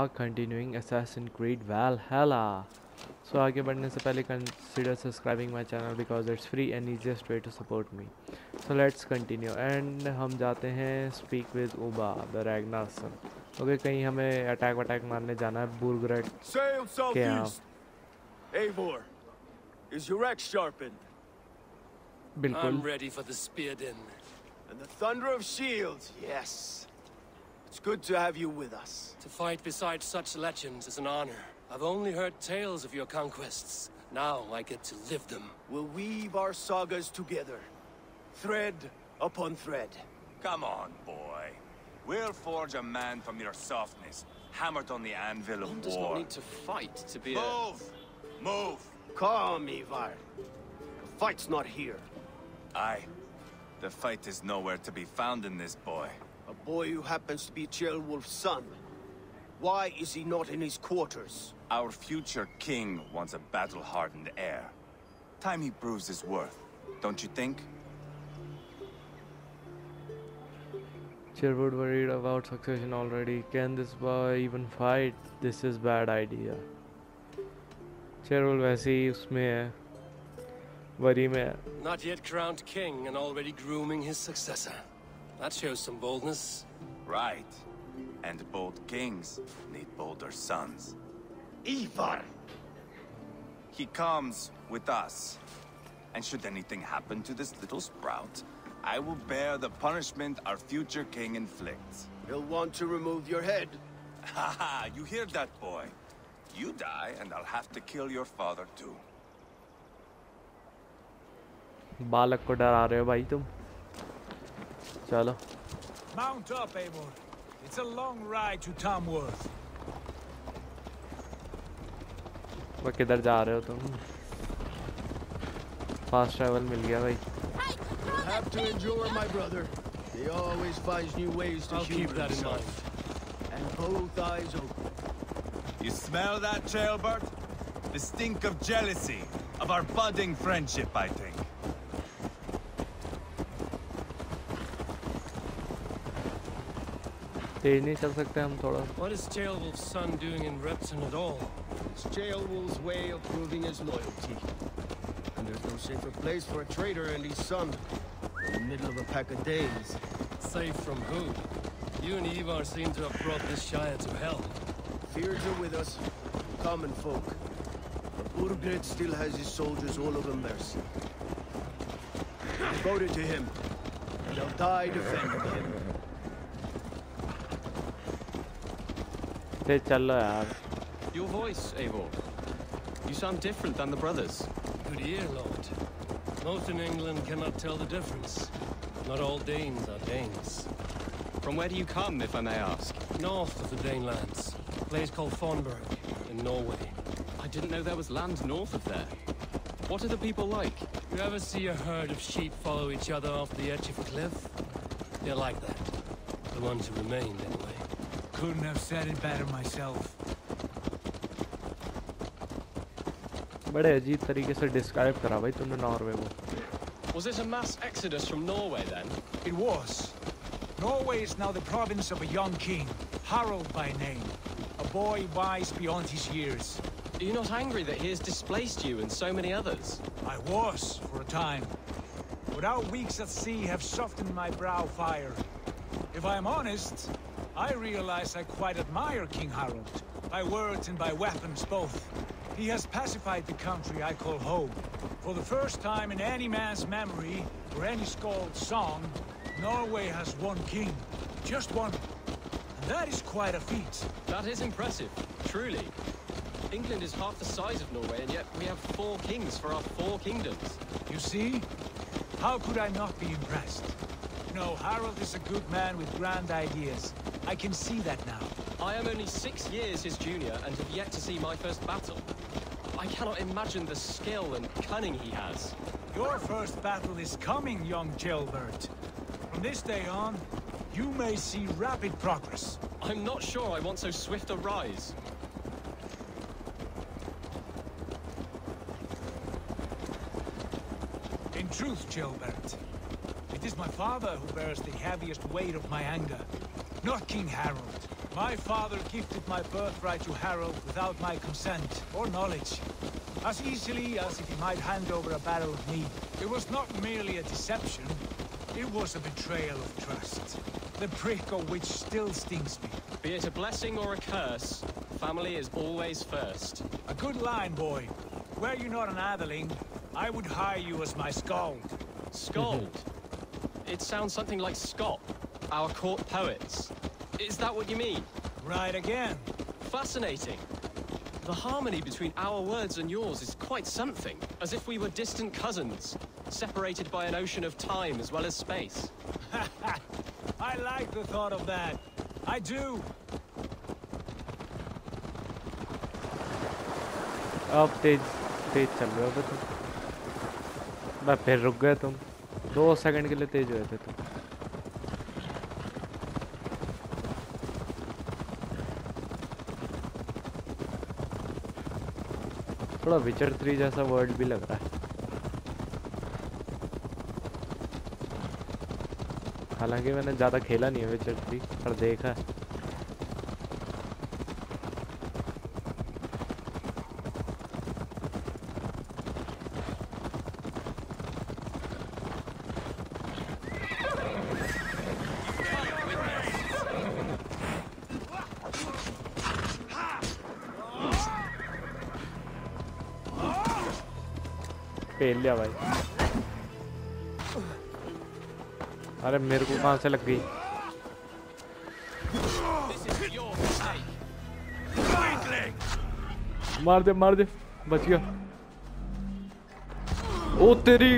Continuing Assassin's Creed Valhalla. So आगे बढ़ने से पहले consider subscribing my channel because it's free and easiest way to support me. So let's continue and हम जाते हैं speak with Uba, the Ragnar son. Okay, कहीं हमें attack मारने जाना है Burgred Sail के यहाँ. southeast. Eivor, is your axe sharpened? बिल्कुल. I'm ready for the spear din. And the thunder of shields, yes. It's good to have you with us. To fight beside such legends is an honor. I've only heard tales of your conquests. Now I get to live them. We'll weave our sagas together. Thread upon thread. Come on, boy. We'll forge a man from your softness, hammered on the anvil of One war. does not need to fight to be Move! Move! Calm, Ivar. The fight's not here. Aye. The fight is nowhere to be found in this boy. A boy who happens to be Ceolwulf's son. Why is he not in his quarters? Our future king wants a battle-hardened heir. Time he proves his worth, don't you think? Sherwood worried about succession already. Can this boy even fight? This is bad idea. Sherwood वैसे ही उसमें है, worry में है. Not yet crowned king and already grooming his successor. That shows some boldness. Right. And bold kings need bolder sons. Ivar! He comes with us. And should anything happen to this little sprout, I will bear the punishment our future king inflicts. He'll want to remove your head. Haha, you hear that, boy? You die, and I'll have to kill your father too. बालक को डरा रहे हो भाई तुम. चलो. Mount up, Eivor. It's a long ride to Tamworth. वो किधर जा रहे हो तुम? Fast travel मिल गया भाई. You'll have to endure, my brother. He always finds new ways to I'll humor keep that in himself. And both eyes open. You smell that, Jailbird? The stink of jealousy, of our budding friendship, I think. तेज नहीं चल सकते हम थोड़ा. What is Ceolwulf's son doing in Repton at all? It's Ceolwulf's way of proving his loyalty. And there's no safer place for a traitor and his son. In the middle of a pack of Danes. Safe from who? You and Ivar seem to have brought this Shire to hell. Fears are with us, common folk. But Burgred still has his soldiers all over mercy. Devoted to him. And they'll die defending him. तेज चल लो यार. Your voice, Eivor. You sound different than the brothers. Good ear, Lord. Most in England cannot tell the difference. Not all Danes are Danes. From where do you come, if I may ask? North of the Danelands. A place called Fonberg, in Norway. I didn't know there was land north of there. What are the people like? You ever see a herd of sheep follow each other off the edge of a cliff? They're like that. The ones who remained, anyway. Couldn't have said it better myself. बड़े अजीब तरीके से describe करा भाई तुमने Norway को. Was it a mass exodus from Norway then? It was. Norway is now the province of a young king, Harald by name. A boy wise beyond his years. Are you not angry that he has displaced you and so many others? I was, for a time. But our weeks at sea have softened my brow fire. If I am honest, I realize I quite admire King Harald. By words and by weapons both. He has pacified the country I call home. For the first time in any man's memory, or any skald's song, Norway has one king. Just one. And that is quite a feat. That is impressive, truly. England is half the size of Norway, and yet we have 4 kings for our 4 kingdoms. You see? How could I not be impressed? No, Harald is a good man with grand ideas. I can see that now. I am only 6 years his junior and have yet to see my first battle. I cannot imagine the skill and cunning he has. Your first battle is coming, young jailbird. From this day on, you may see rapid progress. I'm not sure I want so swift a rise. In truth, jailbird, it is my father who bears the heaviest weight of my anger. Not King Harald. My father gifted my birthright to Harold without my consent or knowledge. As easily as if he might hand over a barrel of meat. It was not merely a deception. It was a betrayal of trust. The prick of which still stings me. Be it a blessing or a curse, family is always first. A good line, boy. Were you not an atheling, I would hire you as my skald. Skald? It sounds something like Scott, our court poets. Is that what you mean? Right again. Fascinating. The harmony between our words and yours is quite something. As if we were distant cousins, separated by an ocean of time as well as space. I like the thought of that. I do. अब तेज चल रहे हो तुम। मैं फिर रुक गए तुम। 2 सेकंड के लिए तेज हुए थे तुम। थोड़ा विचर 3 जैसा वर्ड भी लग रहा है। हालांकि मैंने ज़्यादा खेला नहीं है विचर 3, पर देखा है। पेल लिया भाई। अरे मेरे को कहां से लग गई? मार दे बच गया। ओ तेरी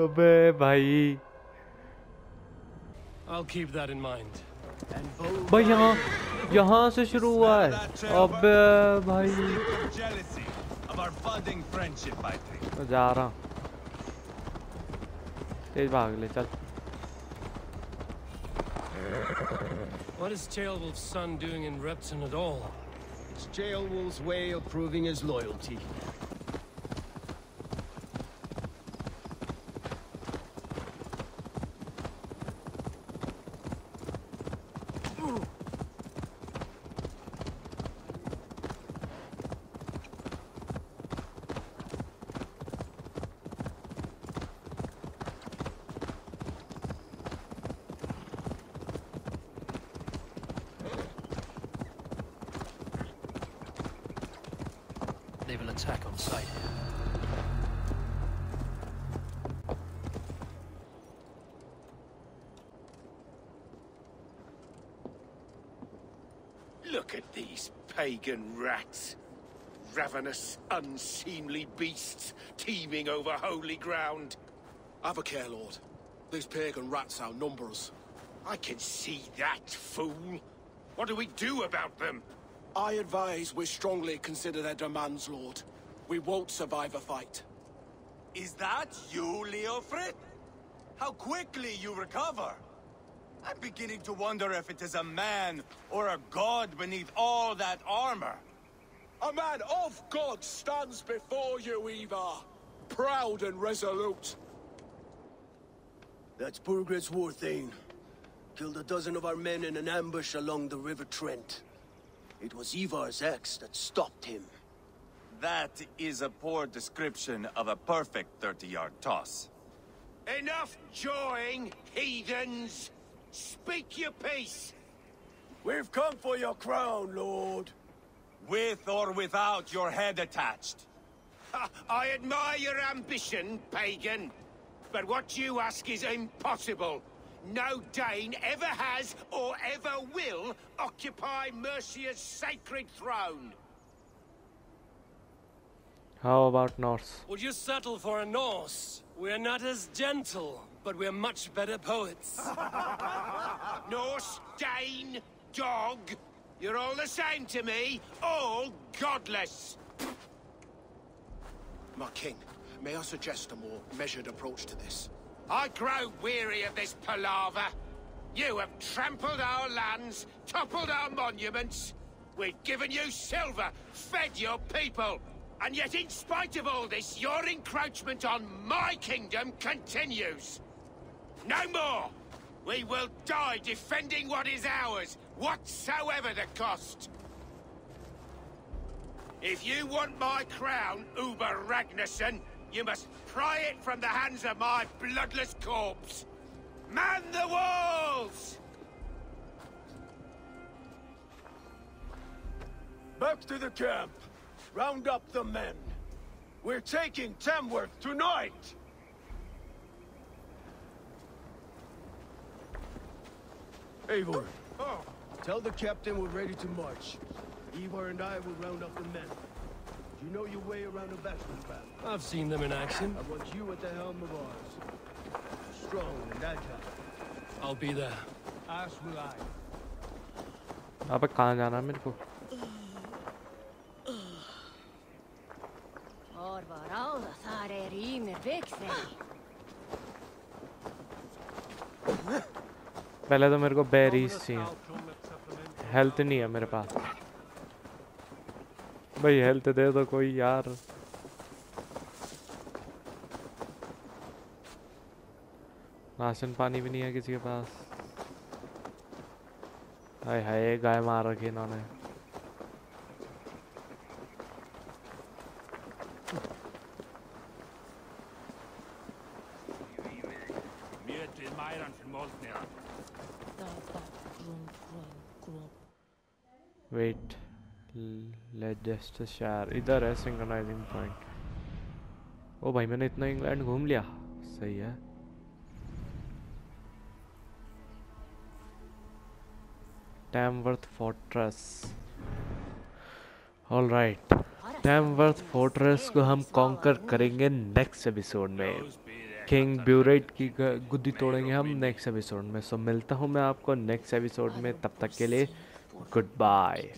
अबे भाई। I'll keep that in mind. भाई यहाँ से शुरू हुआ है। अबे भाई मैं जा रहा हूँ। तेज भाग ले चल। What is Ceolwulf's son doing in Repton at all? It's Ceolwulf's way of proving his loyalty. They will attack on sight. Look at these pagan rats. Ravenous, unseemly beasts teeming over holy ground. Have a care, Lord. These pagan rats outnumber us. I can see that, fool. What do we do about them? I advise we strongly consider their demands, Lord. We won't survive a fight. Is that you, Leofrid? How quickly you recover! I'm beginning to wonder if it is a man or a god beneath all that armor. A man of God stands before you, Evior. Proud and resolute. That's Burgred's Warthane. Killed a dozen of our men in an ambush along the River Trent. It was Ivar's axe that stopped him. That is a poor description of a perfect 30-yard toss. Enough jawing, heathens! Speak your piece! We've come for your crown, Lord. With or without your head attached. I admire your ambition, pagan. But what you ask is impossible. No Dane ever has or ever will occupy Mercia's sacred throne. How about Norse? Would you settle for a Norse? We're not as gentle, but we're much better poets. Norse, Dane, dog. You're all the same to me. All godless. My king, may I suggest a more measured approach to this? I grow weary of this palaver. You have trampled our lands, toppled our monuments. We've given you silver, fed your people. And yet, in spite of all this, your encroachment on my kingdom continues. No more! We will die defending what is ours, whatsoever the cost! If you want my crown, Uber Ragnarsson, you must pry it from the hands of my bloodless corpse! Man the walls! Back to the camp. Round up the men. We're taking Tamworth tonight! Eivor, tell the captain we're ready to march. Eivor and I will round up the men. You know your way around a battle path. I've seen them in action. I want you at the helm of ours. Strong and agile. I'll be there. As will I. अबे कहाँ जाना है मेरे को? और varalda सारे rimer växer. पहले तो मेरे को बेरीज चाहिए. हेल्थ नहीं है मेरे पास. भाई हेल्थ दे दो कोई यार. राशन पानी भी नहीं है किसी के पास. हाय हाय गाय मार रखी इन्होंने. वेट लेजेस्टर शहर इधर है. Synchronising point. ओ भाई मैंने इतना इंग्लैंड घूम लिया. सही है. Tamworth fortress. Alright. Tamworth fortress को हम कॉन्कर करेंगे नेक्स्ट एपिसोड में. किंग ब्यूरेट की गुद्दी तोड़ेंगे हम नेक्स्ट एपिसोड में. सो मिलता हूँ मैं आपको नेक्स्ट एपिसोड में. तब तक के लिए गुड बाय.